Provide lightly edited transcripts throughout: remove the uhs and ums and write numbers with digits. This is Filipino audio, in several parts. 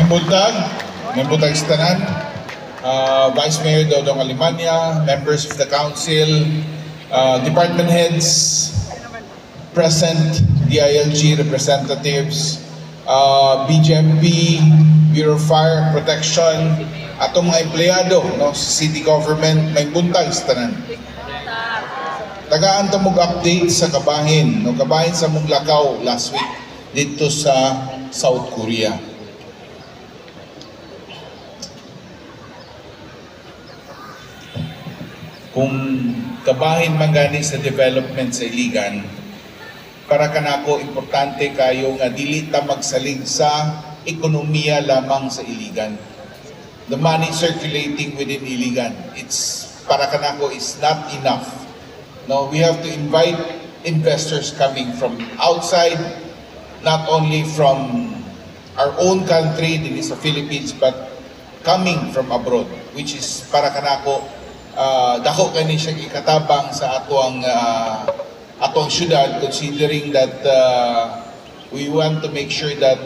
May buntag sa tanan, Vice Mayor Dodong Alimanya, members of the council, department heads, present, DILG representatives, BGMP, Bureau of Fire Protection, atong mga empleyado no, sa city government, may buntag sa tanan. Tagaan ta mong update sa kabahin, no, kabahin sa mong lakaw last week dito sa South Korea. Kung kabahin man gani sa development sa Iligan, para kanako importante kayo nga dili ta magsalig sa ekonomiya lamang sa Iligan. The money circulating within Iligan, it's para kanako is not enough. No, we have to invite investors coming from outside, not only from our own country, din sa Philippines, but coming from abroad, which is para kanako dako kani siya ikatabang sa atong syudad, considering that we want to make sure that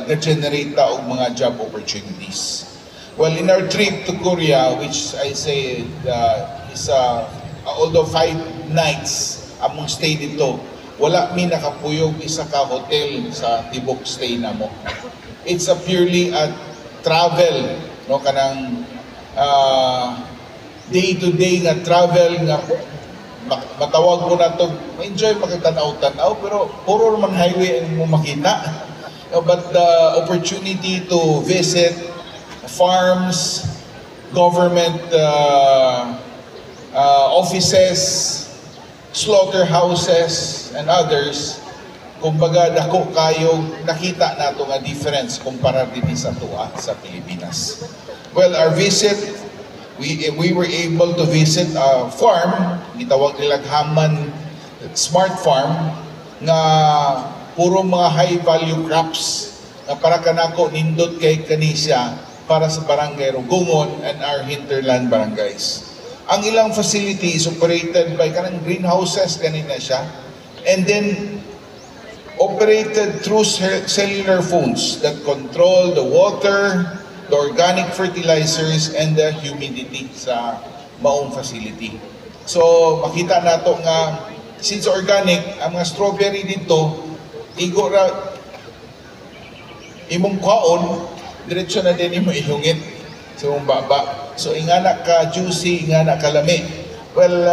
na-generate ta og mga job opportunities. Well, in our trip to Korea, which I say is although 5 nights among stay dito, wala mi nakapuyog isa ka hotel sa tibok stay namo. It's a purely a travel, no, kanang day-to-day nga travel nga matawag ko na to, enjoy makitanaw-tanaw, pero puro naman highway ang mo makita. But the opportunity to visit farms, government offices, slaughterhouses, and others, kumbaga dako kayo nakita nato nga difference kumpara din sa tuwa sa Pilipinas. Well, our visit, we were able to visit a farm, gitawag nilang Haman Smart Farm, nga puro mga high value crops nga para kanako nindot kay kanisya para sa barangay Rugungon and our hinterland barangays. Ang ilang facility is operated by kanang greenhouses kanina siya, and then operated through cellular phones that control the water, the organic fertilizers, and the humidity sa maong facility. So, makita nato nga, since organic, ang mga strawberry dito, igo ra, imong kwaon, diretso na din imo ihungit sa mong baba. So, ingana ka juicy, ingana ka lami. Well,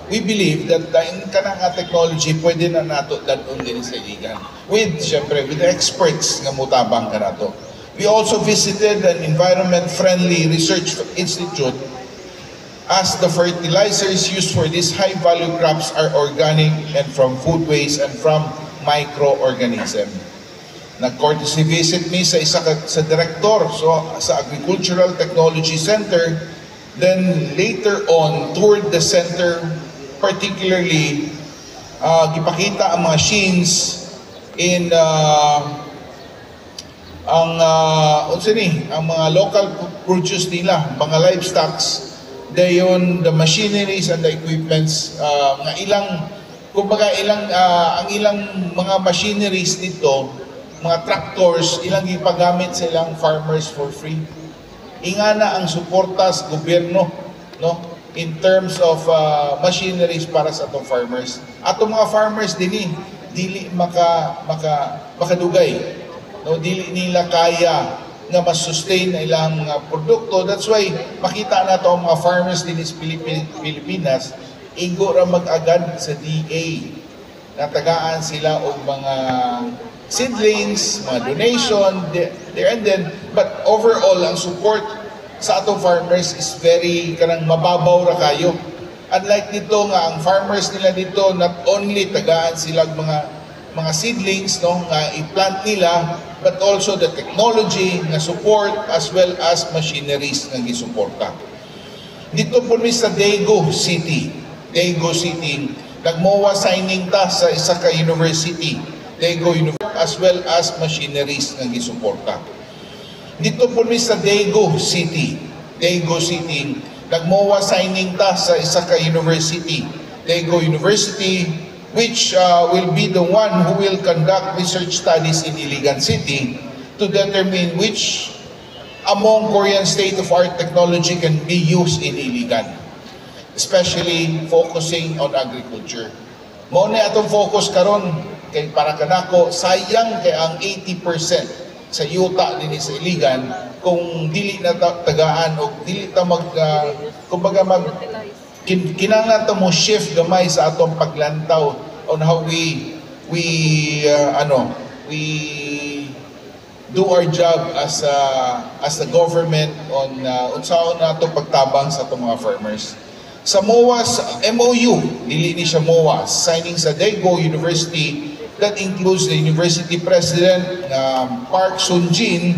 we believe that in kanang technology, pwede na nato dadon din sa Iligan. With, syempre, with the experts nga mutabang ka nato. We also visited an environment-friendly research institute, as the fertilizers used for these high-value crops are organic and from food waste and from microorganism. Nag-courtesy visit me sa sa director sa Agricultural Technology Center, then later on toured the center, particularly gipakita ang machines in ang mga local produce nila, mga livestocks, dayon the machineries and the equipments nga ilang kumbaga ang ilang mga machineries dito, mga tractors, ilang gipagamit sa ilang farmers for free. Ingana ang suporta sa gobyerno, no, in terms of machineries para sa atong farmers. Atong mga farmers dili makadugay. No, dili nila kaya nga mas-sustain na ilang mga produkto. That's why makita na to ang mga farmers din sa Pilipinas, igo ra mag-agad sa DA. Natagaan sila og mga seedlings, mga donation, there and then. But overall, ang support sa atong farmers is very kanang mababaw ra kayo. Unlike dito nga, ang farmers nila dito, not only tagaan sila mga seedlings, no, nga i-plant nila, but also the technology nga support as well as machineries nga gisuporta. Dito po ni sa Daegu City, nagmowa signing ta sa isa ka university, Daegu University, as well as machineries nga gisuporta. Dito po ni sa Daegu City, nagmowa signing ta sa isa ka university, Daegu University, which will be the one who will conduct research studies in Iligan City to determine which among Korean state-of-art technology can be used in Iligan, especially focusing on agriculture. Mao na atong focus karon kay para kanako sayang kay ang 80% sa yuta dinhi sa Iligan kung dili na tagaan o dili ta kumbaga kinahanglan ta mo shift gamay sa atong paglantaw on how we do our job as a government on unsaon nato pagtabang sa atong mga farmers. Sa MOA's MOU, dili ni siya MOA, signing sa Daegu University that includes the university president Park Sun-jin,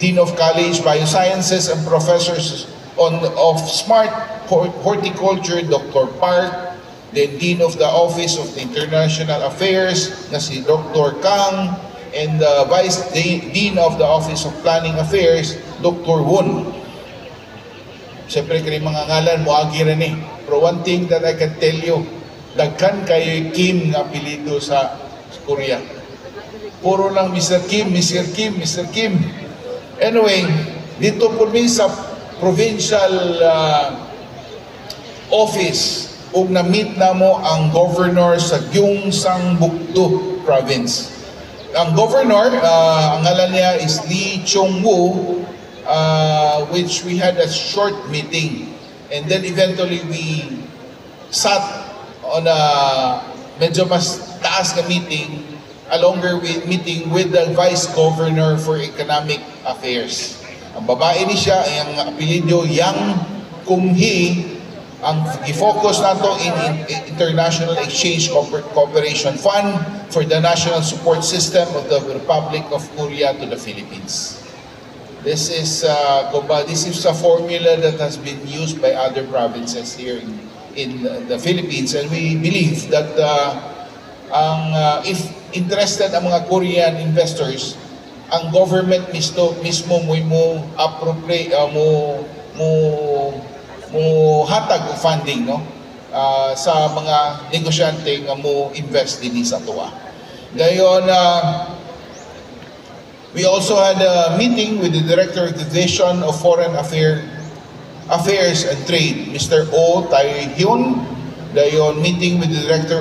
Dean of College Biosciences and professors of Smart Horticulture, Dr. Park, then Dean of the Office of the International Affairs na si Dr. Kang, and the Vice Dean of the Office of Planning Affairs, Dr. Won. Siyempre kini mga ngalan mo agi rin Pero one thing that I can tell you, daghan kayo Kim nga apelyido sa Korea. Puro lang Mr. Kim, Mr. Kim, Mr. Kim. Anyway, dito po sa provincial office, ug na-meet na mo ang governor sa Gyeongsangbuk-do province. Ang governor, ang ngalan niya is Lee Chong-woo, which we had a short meeting. And then eventually we sat on a medyo mas taas na meeting, a longer meeting with the Vice Governor for Economic Affairs. Ang babae ni siya ay ang apelyido Yang Kum-hee. Ang i-focus nato in International Exchange Cooperation Fund for the National Support System of the Republic of Korea to the Philippines. This is a formula that has been used by other provinces here in the Philippines, and we believe that if interested ang mga Korean investors, ang government mismo mo appropriate mo hatag og funding sa mga negosyante nga mo invest dinhi sa tuwa. Dayon we also had a meeting with the Director of the Division of Foreign Affairs and Trade, Mr. Oh Tae-hyun. Dayon meeting with the Director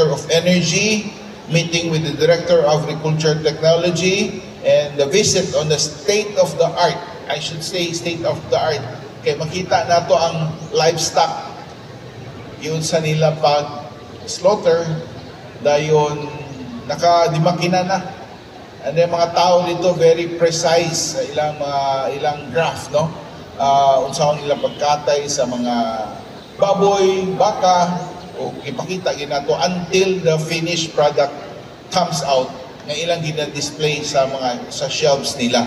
of Energy, meeting with the Director of Agriculture Technology, and the visit on the state-of-the-art, I should say state-of-the-art, kaya makita nato ang livestock yun sa nila pag slaughter, dayon nakadimakina na. And then mga tao dito very precise sa ilang graph, no? Unsahon ilang pagkatay sa mga baboy, baka, o ipakita ginato until the finished product comes out nga ilang gina-display sa shelves nila.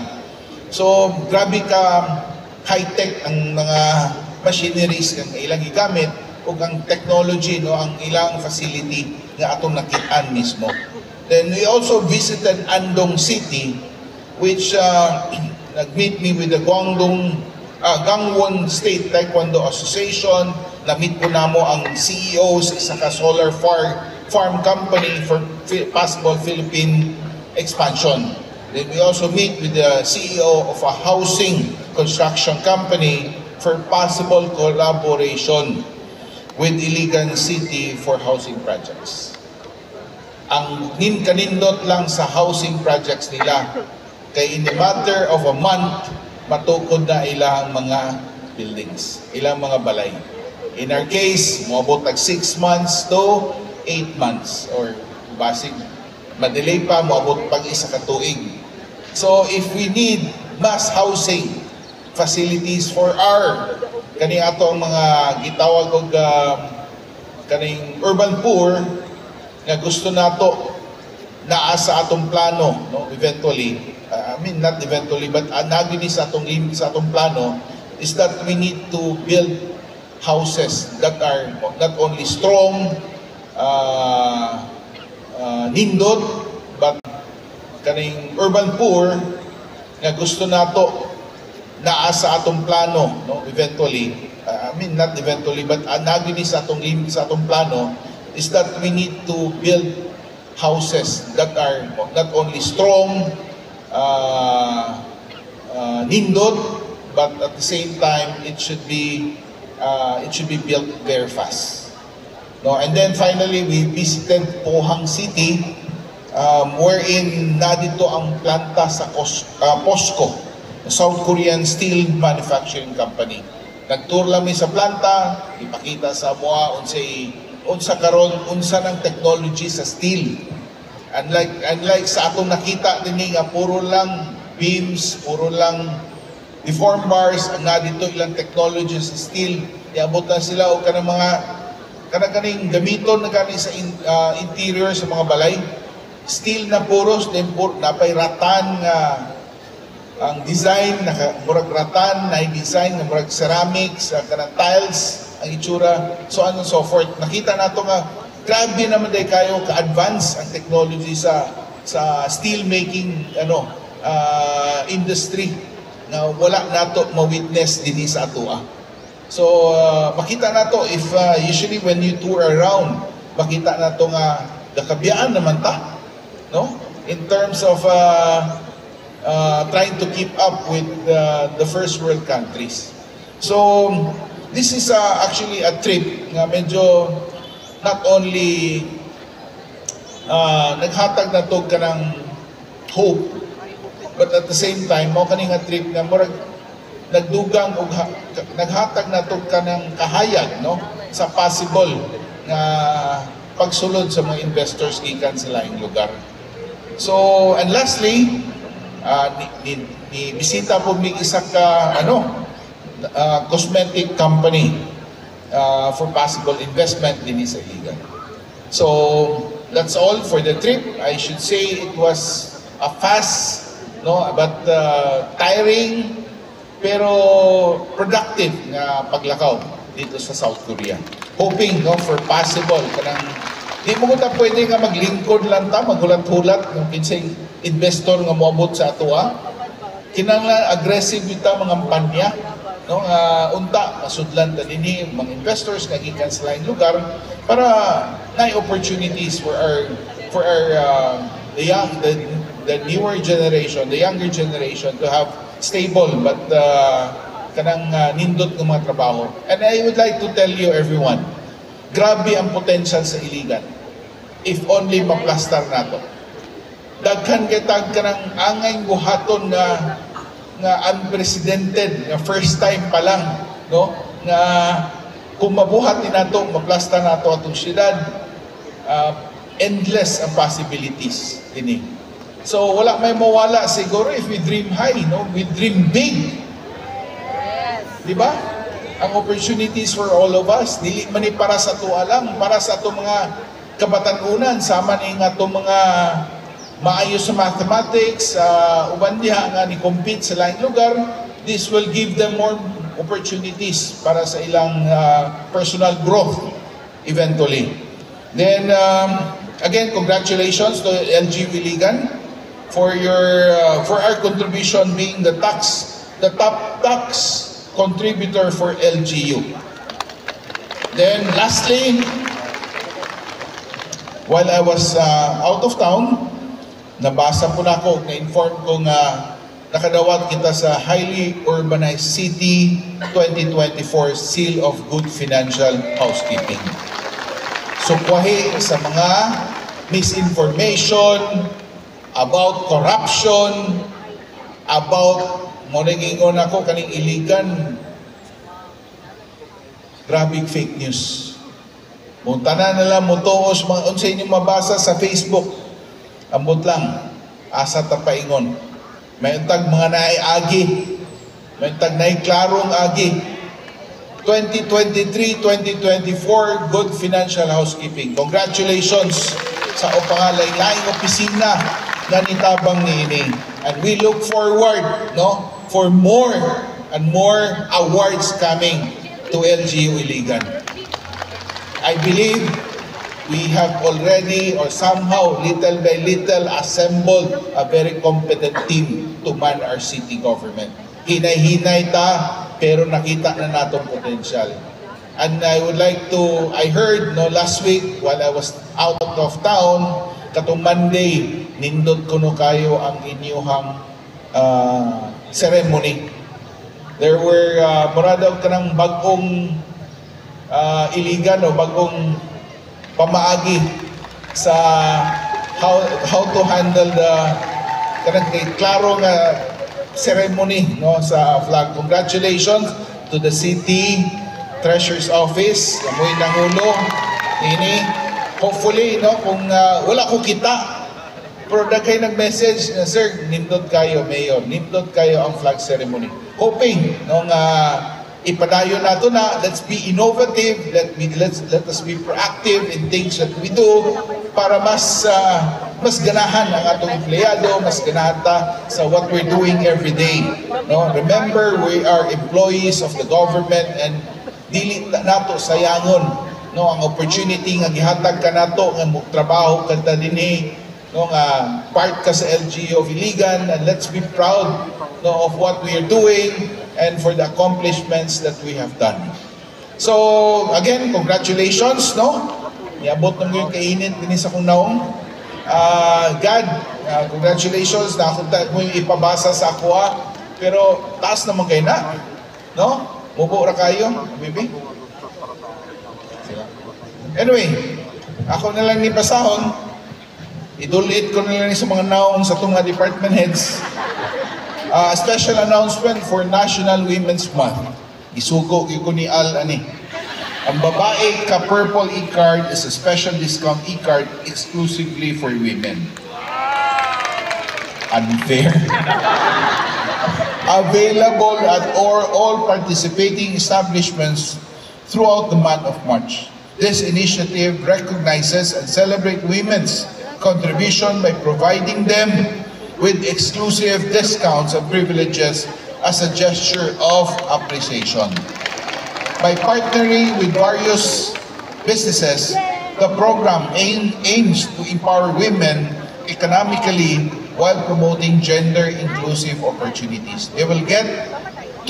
So grabe ka high-tech ang mga machineries nga ilang gigamit ug ang technology, no, ang ilang facility nga atong nakitaan mismo. Then we also visited Andong City, which nag-meet me with the Gangwon State Taekwondo Association. Na-meet ko namo ang CEOs sa solar farm company for possible Philippine expansion. Then we also meet with the CEO of a housing construction company for possible collaboration with Iligan City for housing projects. Ang kanindot lang sa housing projects nila, kay in the matter of a month, matukod na ilang mga buildings, ilang mga balay. In our case, moabot tag 6 months to 8 months, or basig, madelay pa, moabot pag isa ka tuig. So if we need mass housing facilities for our kaning ato ang mga gitawag og kaning urban poor nga gusto nato naa sa atong plano, no, eventually, not eventually, but nagini sa atong plano is that we need to build houses that are not only strong, nindot, but kaning urban poor nga gusto nato naa sa atong plano, no, eventually, not eventually, but nagini sa atong plano is that we need to build houses that are not only strong, nindot, but at the same time it should be built very fast. No, and then finally we visited Pohang City, wherein nadito ang planta sa POSCO, South Korean Steel Manufacturing Company. Nagtour lang mi sa planta, ipakita sa moa unsa karon unsa ng technology sa steel. Unlike sa atong nakita dinhi nga puro lang beams, puro lang deform bars, ang nadito ilang technology sa steel. Iabot na sila o kanang mga kanang gamiton na gani sa interior sa mga balay. Steel na puros, then napay ratan nga ang design, murag ratan, na design, murag ceramics, kanang tiles, ang itsura, so on and so forth. Nakita nato nga, grabe naman day kayo ka-advance ang technology sa steel making industry na wala nato ma-witness din sa atua. So, makita nato if usually when you tour around, makita nato nga kakabiyaan naman ta, no? In terms of trying to keep up with the first world countries. So, this is actually a trip nga medyo not only naghatag na to ka ng hope, but at the same time, mo kaning nga trip nga murag nagdugang og naghatag na to ka ng kahayag, no, sa possible nga pagsulod sa mga investors gikan sa laing lugar. So, and lastly, ni bisita po mig isa ka cosmetic company for possible investment din sa Iligan. So that's all for the trip. I should say it was a fast, but tiring pero productive nga paglakaw dito sa South Korea. Hoping for possible kanang di mo ta pwede nga maglingkod lang ta, maghulat-hulat ng kinsay investor nga moabot sa atua. Kinahanglan aggressive kita mga kampanya, no, unta masudlan ta dinhi mga investors nga gikan sa laing lugar para na opportunities for our the newer generation, the younger generation to have stable but kanang nindot ng mga trabaho. And I would like to tell you everyone, grabe ang potential sa Iligan if only maplastar nato. Daghan kitag kanang angay buhaton nga unprecedented nga first time pa lang, no, nga kung mabuhat ni nato maplastar nato atong syudad, endless ang possibilities ini. So wala may mawala siguro if we dream high, no, we dream big. Di ba? Ang opportunities for all of us, dili man ni para sa tuwa lang, para sa ato mga kabatanunan, sama ni nga ato mga maayo sa mathematics, uban diha nga ni compete sa laing lugar. This will give them more opportunities para sa ilang personal growth eventually. Then again, congratulations to LGU Iligan for our contribution being the top tax contributor for LGU. Then lastly, while I was out of town, nabasa po na ako, na-inform ko nga nakadawat kita sa Highly Urbanized City 2024 Seal of Good Financial Housekeeping. So kwahe sa mga misinformation about corruption, about monagingon ako kaning Iligan, grabe fake news. Muntanan na lang mutuos mga unsay inyo mabasa sa Facebook. Ambot lang, asa tapaingon. May untag mga naiagi, may untag naiklarong agi. 2023-2024 Good Financial Housekeeping. Congratulations sa pangalay-laing opisina nga nitabang niini. And we look forward, no, for more and more awards coming to LGU Iligan. I believe we have already or somehow little by little assembled a very competent team to man our city government. Hinay-hinay ta, pero nakita na natong potential. And I would like to, I heard last week while I was out of town, katong Monday, nindot kuno kayo ang inyuhang ceremony. There were mura daw kanang bagong iligan o bagong pamaagi sa how to handle the kanang klaro nga ceremony no sa flag. Congratulations to the City Treasurer's Office, amoy nangulo ini. Hopefully no kung wala ko kita pero daghay nag-message, sir, nindot kayo, Mayor, nindot kayo ang flag ceremony. Hoping, no, ipadayon nato na, let's be innovative, let us be proactive in things that we do para mas ganahan ang atong empleyado, mas ganahan ta sa what we're doing every day. No? Remember, we are employees of the government and dili nato sayangon no, ang opportunity nga gihatag ka nato nga trabaho kanta dinhi no nga part ka sa LGU of Iligan, and let's be proud no of what we are doing and for the accomplishments that we have done. So again, congratulations no. Niabot nang yung kainit dinhi sa kong naong. God, congratulations na ako mo yung ipabasa sa ako pero taas naman kayo na no. Mubo ra kayo, baby. Anyway, ako na lang ni pasahon. Idulit ko na lang sa mga naong sa itong department heads. A special announcement for National Women's Month. Isugo ko ni Al ani. Ang babae ka-purple e-card is a special discount e-card exclusively for women. Unfair. Available at all participating establishments throughout the month of March. This initiative recognizes and celebrates women's contribution by providing them with exclusive discounts and privileges as a gesture of appreciation. By partnering with various businesses, the program aims to empower women economically while promoting gender-inclusive opportunities. They will get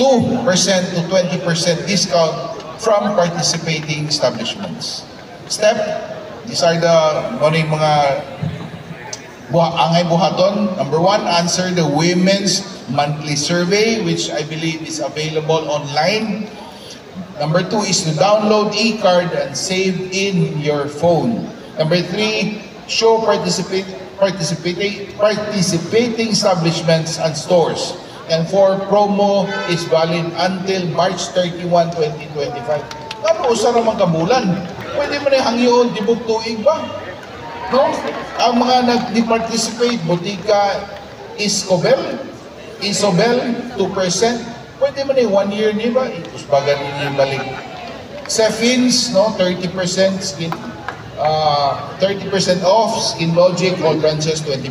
2% to 20% discount from participating establishments. These are the mga angay buhaton. Number 1, answer the Women's Monthly Survey, which I believe is available online. Number 2 is to download e-card and save in your phone. Number 3, show participating establishments and stores. And 4, promo is valid until March 31, 2025. Ano usa ra man ka bulan? Pwede mo na hangyoon, di mo tuig ba? No? Ang mga nag-participate, Botica Isobel, 2%. Pwede mo na 1 year ni ba? Ikusbagan niyo balik. Sefins, no? 30% skin, 30% off. Skin Logic, all branches 20%.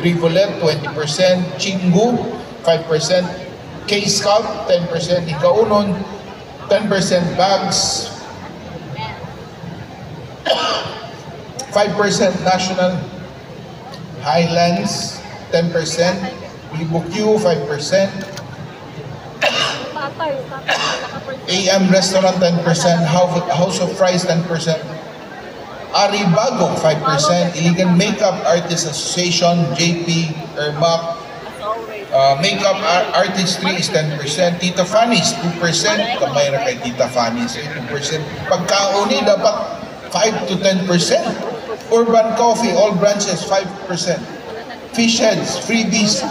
Rivolet, 20%. Chingu, 5%. K-Scout, 10%. Ikaunon, 10% bags. 5% National Highlands, 10%, Libo-Q, 5%, AM Restaurant, 10%, House of Fries, 10%, Aribago, 5%, Iligan Makeup Artists Association, JP, Ermac, Makeup Artistry is 10%, Tita Fanny's, 2%, kamay ra kay Tita Fanny's, 2%, pagkauni dapat 5 to 10%. Urban Coffee, all branches, 5%. Fish Heads, freebies.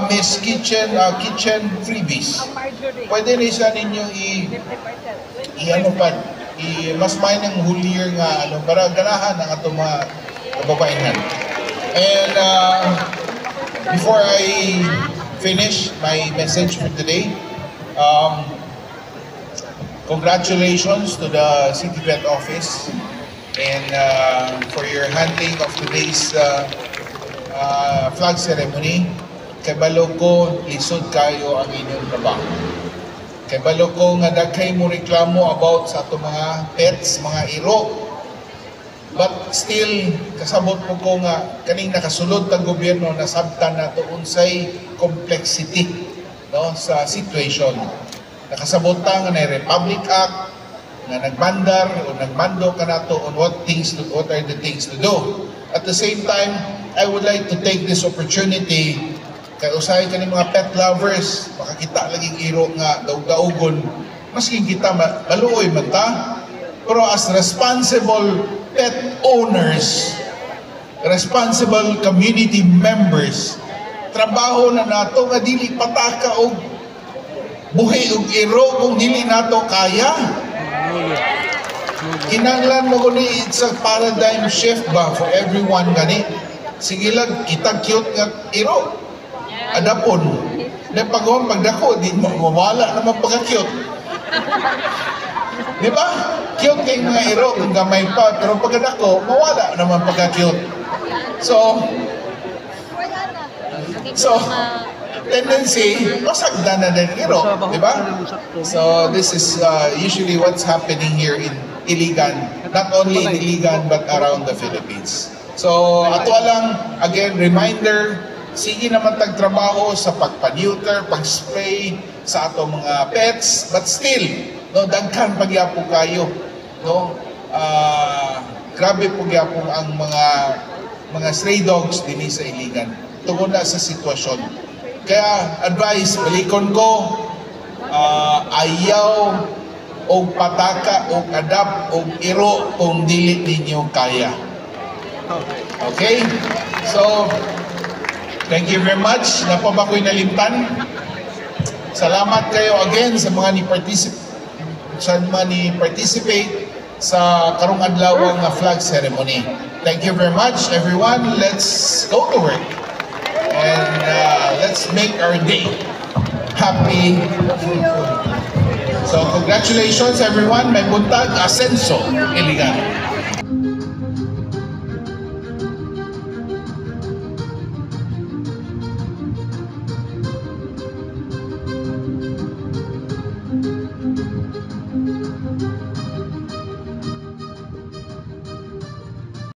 Miss Kitchen, freebies. Pwede rin sa ninyo mas may ng hulier nga, para ganahan ang atong mga kababainan. And before I finish my message for today, congratulations to the City Vet Office and for your handling of today's flag ceremony. Kay balo ko, lisod kayo ang inyong trabaho. Kay balo ko nga daghay mo reklamo about sa ato mga pets, mga iro. But still, kasabot mo ko nga kaning nakasulod tang gobyerno nasabtan nato unsay complexity no sa situation. Nakasabot ta nga na Republic Act nga nagbandar o nagmando ka nato on what are the things to do. At the same time, I would like to take this opportunity kay usahay kani mga pet lovers, makakita laging iro nga daog-daogon, maskin kita maluoy man ta, pero as responsible pet owners, responsible community members, trabaho na nato nga dili pataka og buhi og iro kung dili nato kaya. Kinahanglan mo guni, it's a paradigm shift ba for everyone gani. Sige lang, kita cute nga iro. Adapon. Na pagdako, di mo mawala naman pagka-cute. Di ba? Cute kay mga iro kung gamay pa, pero pagdako, mawala naman pagka-cute. So, tendency, masagdan na din iro, di ba? So, this is usually what's happening here in Iligan, not only in Iligan but around the Philippines. So, ato lang, again, reminder, sige naman tagtrabaho sa pagpa-neuter, pag-spray sa ato mga pets, but still, no, daghan pagyapo kayo, no? Grabe pagyapo ang mga stray dogs din sa Iligan, tungkol na sa sitwasyon. Kaya, advice, balikon ko, ayaw o pataka o adapt o iro kung dili ninyo kaya. Okay? So, thank you very much. Napa ba ko'y nalimtan? Salamat kayo again sa mga ni-participate sa karong adlaw nga flag ceremony. Thank you very much, everyone. Let's go to work. And let's make our day happy. So, congratulations everyone. May buntag Asenso, Iligan.